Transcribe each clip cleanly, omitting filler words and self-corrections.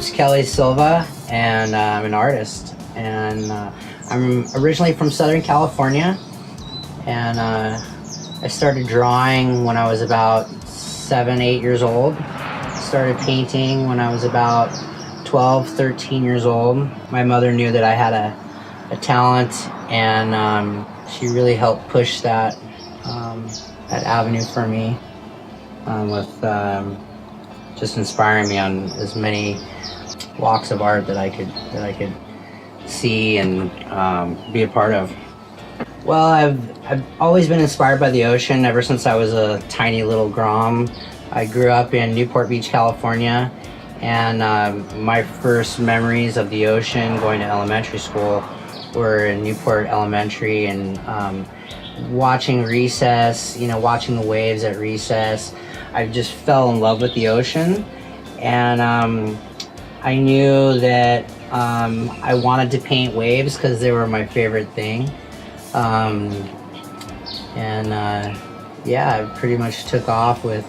name's Kelly Silva, and I'm an artist. And I'm originally from Southern California, and I started drawing when I was about 7, 8 years old. Started painting when I was about 12, 13 years old. My mother knew that I had a talent, and she really helped push that avenue for me with just inspiring me on as many walks of art that I could see and be a part of. Well, I've always been inspired by the ocean ever since I was a tiny little grom. I grew up in Newport Beach, California, and my first memories of the ocean going to elementary school were in Newport Elementary, and watching recess, watching the waves at recess. I just fell in love with the ocean, and I knew that I wanted to paint waves because they were my favorite thing. Yeah, I pretty much took off with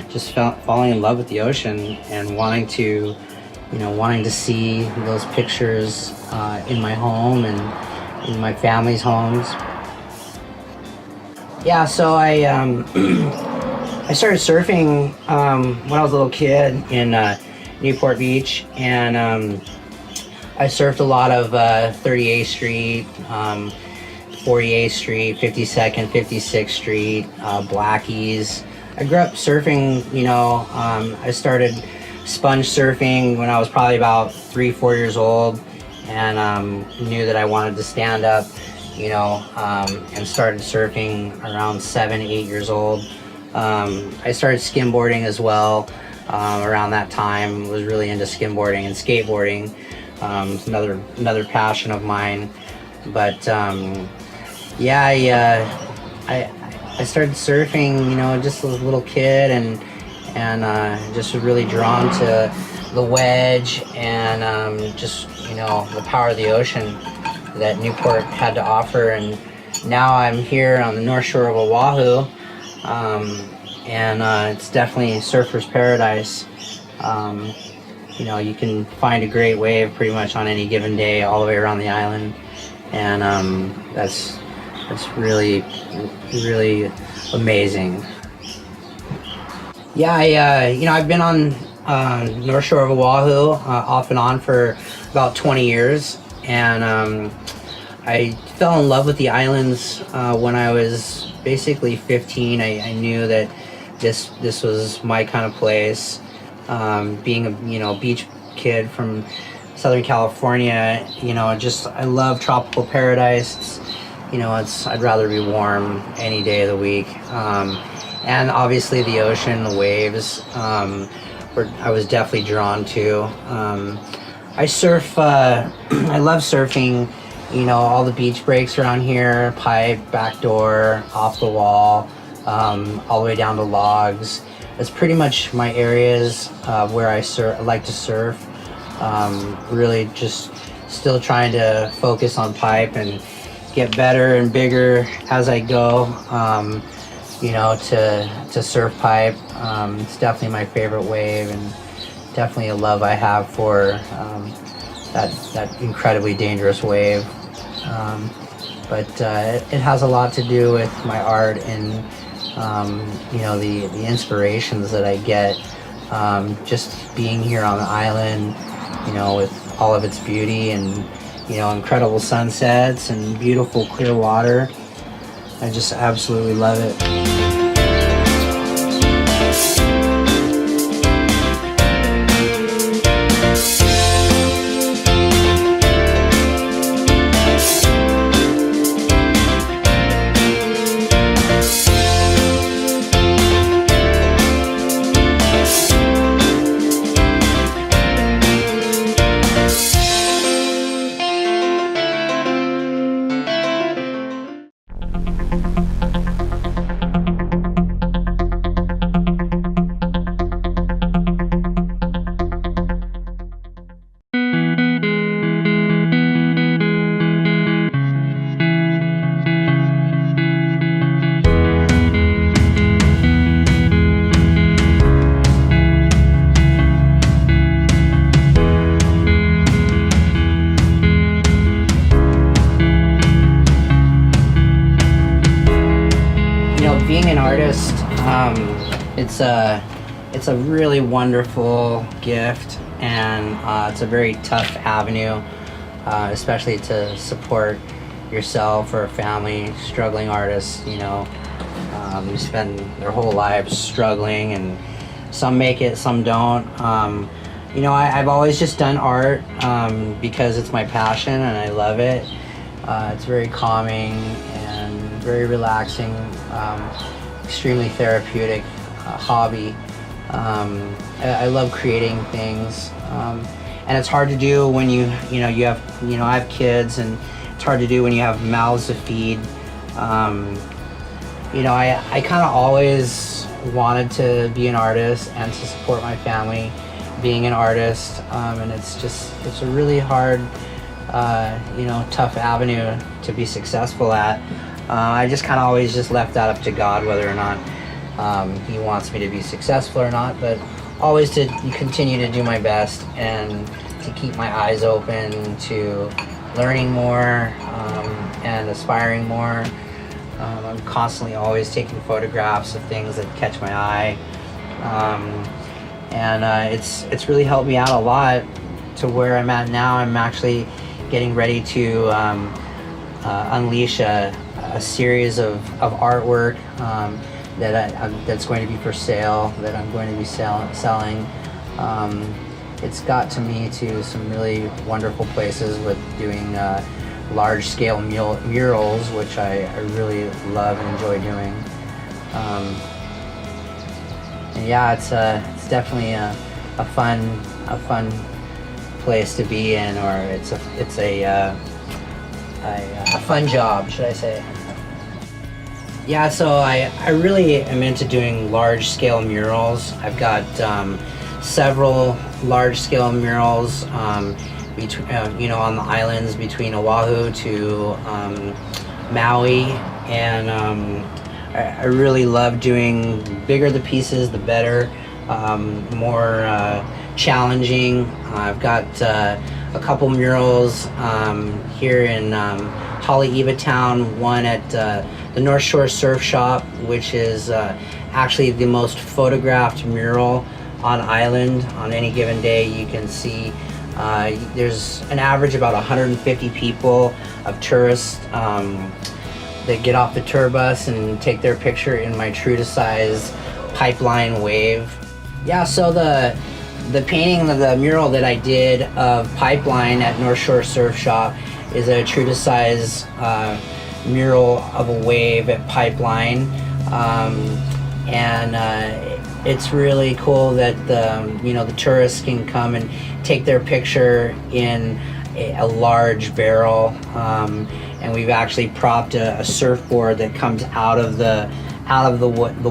just falling in love with the ocean and wanting to see those pictures in my home and in my family's homes. Yeah, so I started surfing when I was a little kid in Newport Beach, and I surfed a lot of 38th Street, 48th Street, 52nd, 56th Street, Blackies. I grew up surfing, I started sponge surfing when I was probably about 3, 4 years old, and knew that I wanted to stand up, and started surfing around 7, 8 years old. I started skimboarding as well around that time. Was really into skimboarding and skateboarding. It's another passion of mine. But I started surfing, just as a little kid, and just was really drawn to the wedge and just the power of the ocean that Newport had to offer. And now I'm here on the North Shore of Oahu, and it's definitely surfer's paradise. You can find a great wave pretty much on any given day all the way around the island, and that's really, really amazing. Yeah, I've been on North Shore of Oahu off and on for about 20 years, and I fell in love with the islands when I was basically 15. I knew that this was my kind of place. Being a beach kid from Southern California, I love tropical paradise. I'd rather be warm any day of the week. And obviously the ocean, the waves, I was definitely drawn to. I surf, I love surfing, all the beach breaks around here, pipe, backdoor, off the wall, all the way down to logs. That's pretty much my areas where I like to surf. Really just still trying to focus on pipe and get better and bigger as I go, to surf pipe. It's definitely my favorite wave, and definitely a love I have for that incredibly dangerous wave. But it has a lot to do with my art and the inspirations that I get just being here on the island, with all of its beauty and incredible sunsets and beautiful clear water. I just absolutely love it. Being an artist, it's a really wonderful gift, and it's a very tough avenue, especially to support yourself or a family, struggling artists. You know, who spend their whole lives struggling, and some make it, some don't. You know, I've always just done art because it's my passion and I love it. It's very calming and very relaxing, extremely therapeutic hobby. I love creating things, and it's hard to do when you have I have kids, and it's hard to do when you have mouths to feed. You know, I kind of always wanted to be an artist and to support my family being an artist, and it's a really hard, tough avenue to be successful at. I just kind of always just left that up to God, whether or not He wants me to be successful or not, but always to continue to do my best and to keep my eyes open to learning more and aspiring more. I'm constantly always taking photographs of things that catch my eye, and it's really helped me out a lot to where I'm at now. I'm actually getting ready to unleash a series of artwork that's going to be for sale, that I'm going to be selling. It's got to me to some really wonderful places with doing large-scale murals, which I really love and enjoy doing. And yeah, it's definitely a fun place to be in, or it's a fun job, should I say? Yeah, so I really am into doing large-scale murals. I've got several large-scale murals between on the islands between Oahu to Maui, and I really love doing bigger the pieces, the better, more challenging. I've got a couple murals here in Haleiwa Town, one at the North Shore Surf Shop, which is actually the most photographed mural on island. On any given day, you can see there's an average about 150 people of tourists that get off the tour bus and take their picture in my true to size pipeline wave. Yeah, so the painting of the mural that I did of Pipeline at North Shore Surf Shop is a true to size mural of a wave at Pipeline, and it's really cool that the tourists can come and take their picture in a large barrel, and we've actually propped a surfboard that comes out of the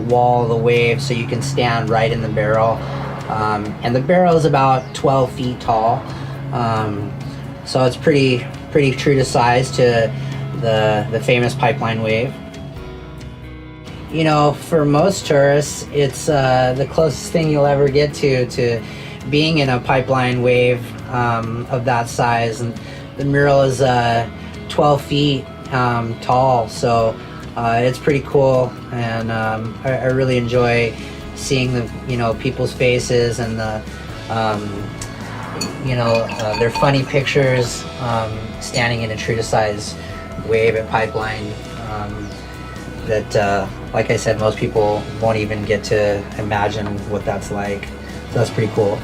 wall of the wave, so you can stand right in the barrel. And the barrel is about 12 feet tall, so it's pretty true to size to the famous Pipeline wave. You know, for most tourists, it's the closest thing you'll ever get to being in a Pipeline wave of that size, and the mural is 12 feet tall, so it's pretty cool, and I really enjoy seeing the people's faces and the their funny pictures standing in a true to size wave at Pipeline that like I said, most people won't even get to imagine what that's like, so that's pretty cool.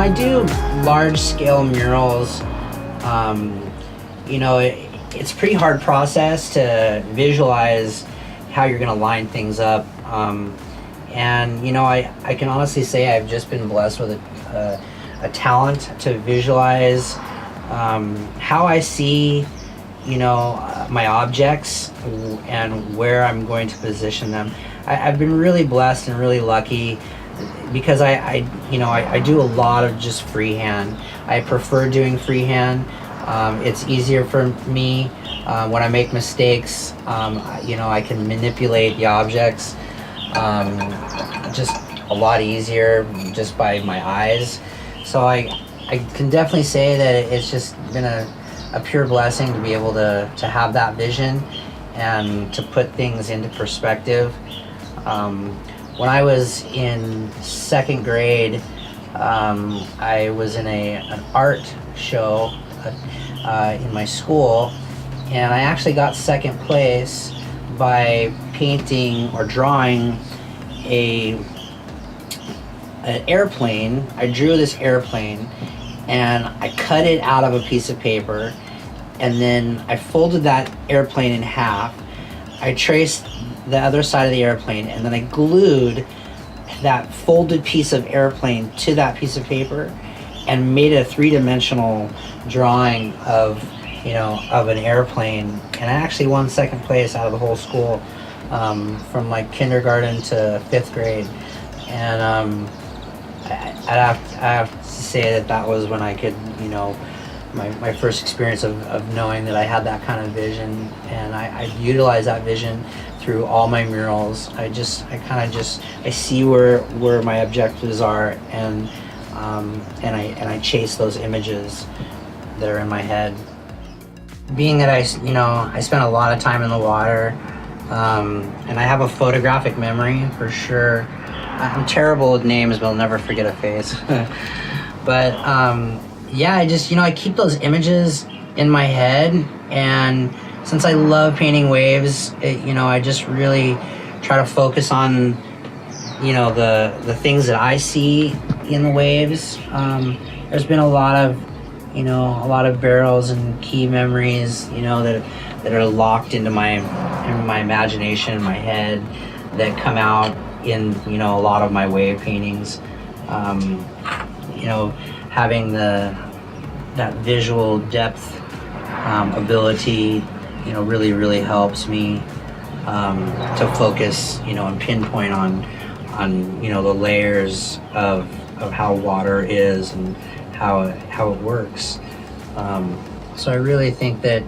when I do large-scale murals, it's a pretty hard process to visualize how you're going to line things up. I can honestly say I've just been blessed with a talent to visualize how I see, my objects and where I'm going to position them. I've been really blessed and really lucky because I do a lot of just freehand. I prefer doing freehand. It's easier for me when I make mistakes. I can manipulate the objects just a lot easier just by my eyes. So I can definitely say that it's just been a pure blessing to be able to have that vision and to put things into perspective. When I was in second grade, I was in an art show in my school, and I actually got second place by painting or drawing an airplane. I drew this airplane and I cut it out of a piece of paper, and then I folded that airplane in half. I traced the other side of the airplane, and then I glued that folded piece of airplane to that piece of paper and made a three-dimensional drawing of an airplane. And I actually won second place out of the whole school, from like kindergarten to fifth grade. And I have to say that was when I could, my first experience of knowing that I had that kind of vision, and I utilize that vision through all my murals. I see where my objectives are, and I chase those images that are in my head. Being that I spent a lot of time in the water, and I have a photographic memory for sure. I'm terrible with names, but I'll never forget a face. But I keep those images in my head, and since I love painting waves, I just really try to focus on, the things that I see in the waves. There's been a lot of barrels and key memories, that are locked into my imagination, in my head, that come out in, a lot of my wave paintings. Having that visual depth ability, really helps me to focus, and pinpoint on the layers of how water is and how it works. So I really think that,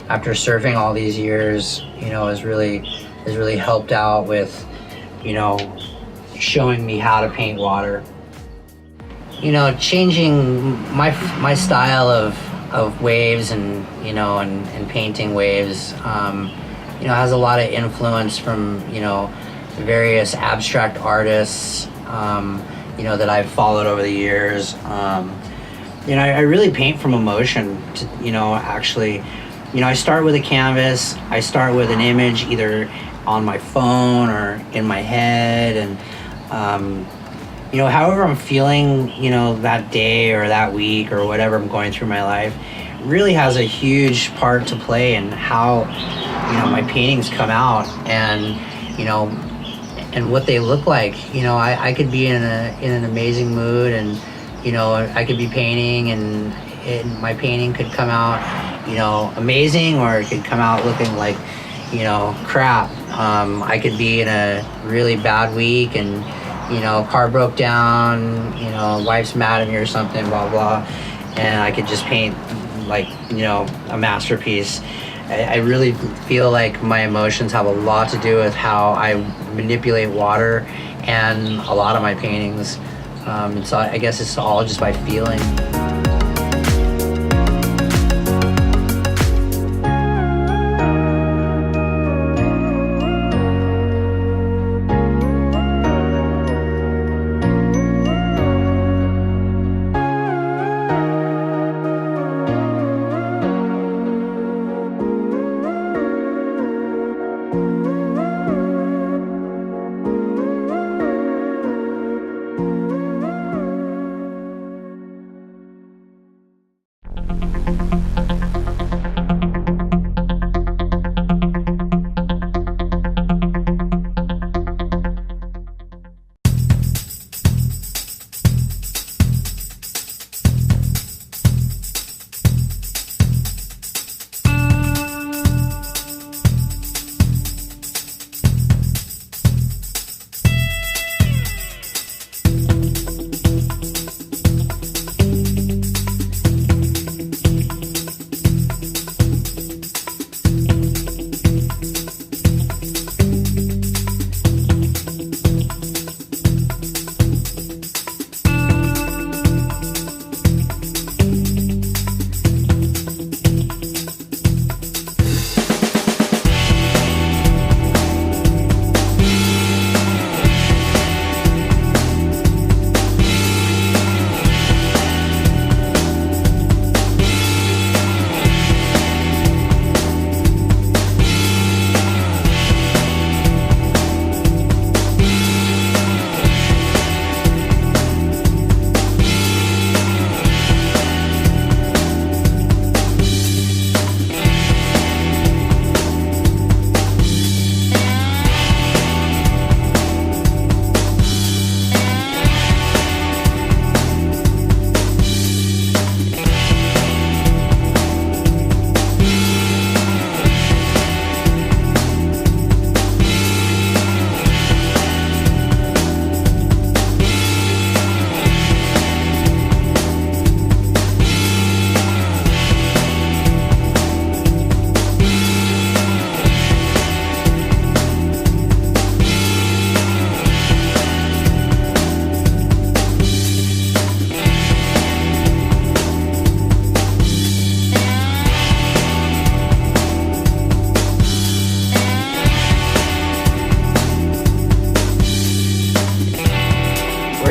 after surfing all these years, has really helped out with, showing me how to paint water. Changing my style of waves and painting waves, has a lot of influence from, various abstract artists, that I've followed over the years. I really paint from emotion to, actually, I start with a canvas, I start with an image either on my phone or in my head, and, however I'm feeling, that day or that week or whatever I'm going through my life, really has a huge part to play in how, my paintings come out and, and what they look like. I could be in an amazing mood, and, I could be painting, and my painting could come out, amazing, or it could come out looking like, crap. I could be in a really bad week, and, car broke down, wife's mad at me or something, blah, blah. And I could just paint like, a masterpiece. I really feel like my emotions have a lot to do with how I manipulate water and a lot of my paintings. So I guess it's all just by feeling.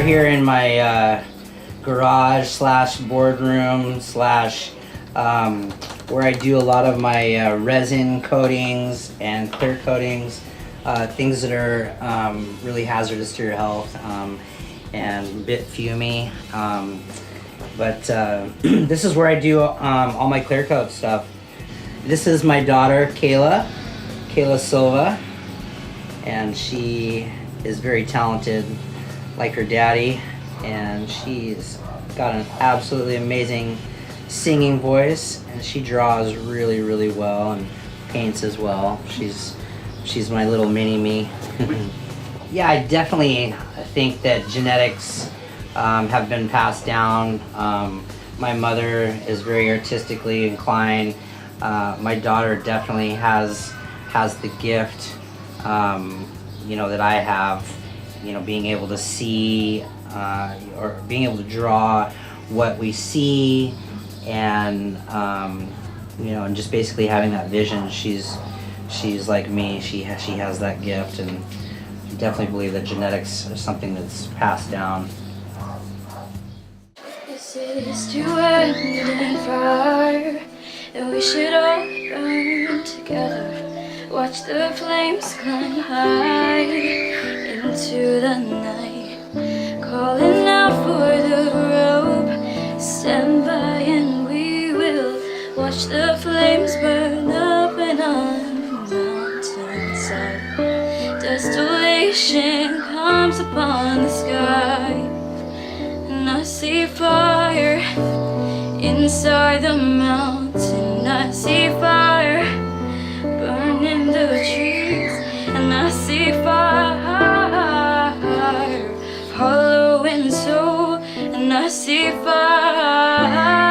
here in my garage slash boardroom slash where I do a lot of my resin coatings and clear coatings, things that are really hazardous to your health and a bit fumey. But this is where I do all my clear coat stuff. This is my daughter, Kayla Silva, and she is very talented like her daddy, and she's got an absolutely amazing singing voice, and she draws really, really well and paints as well. She's my little mini-me. Yeah, I definitely think that genetics have been passed down. My mother is very artistically inclined. My daughter definitely has the gift, that I have, being able to see or being able to draw what we see, and and just basically having that vision. She's like me. She has that gift, and I definitely believe that genetics is something that's passed down. This is to end in fire, and we should all burn together. Watch the flames climb high into the night, calling out for the rope. Stand by and we will watch the flames burn up and on the mountainside. Desolation comes upon the sky, and I see fire inside the mountain. I see fire burning the trees, and I see fire hollow and soul, and I see fire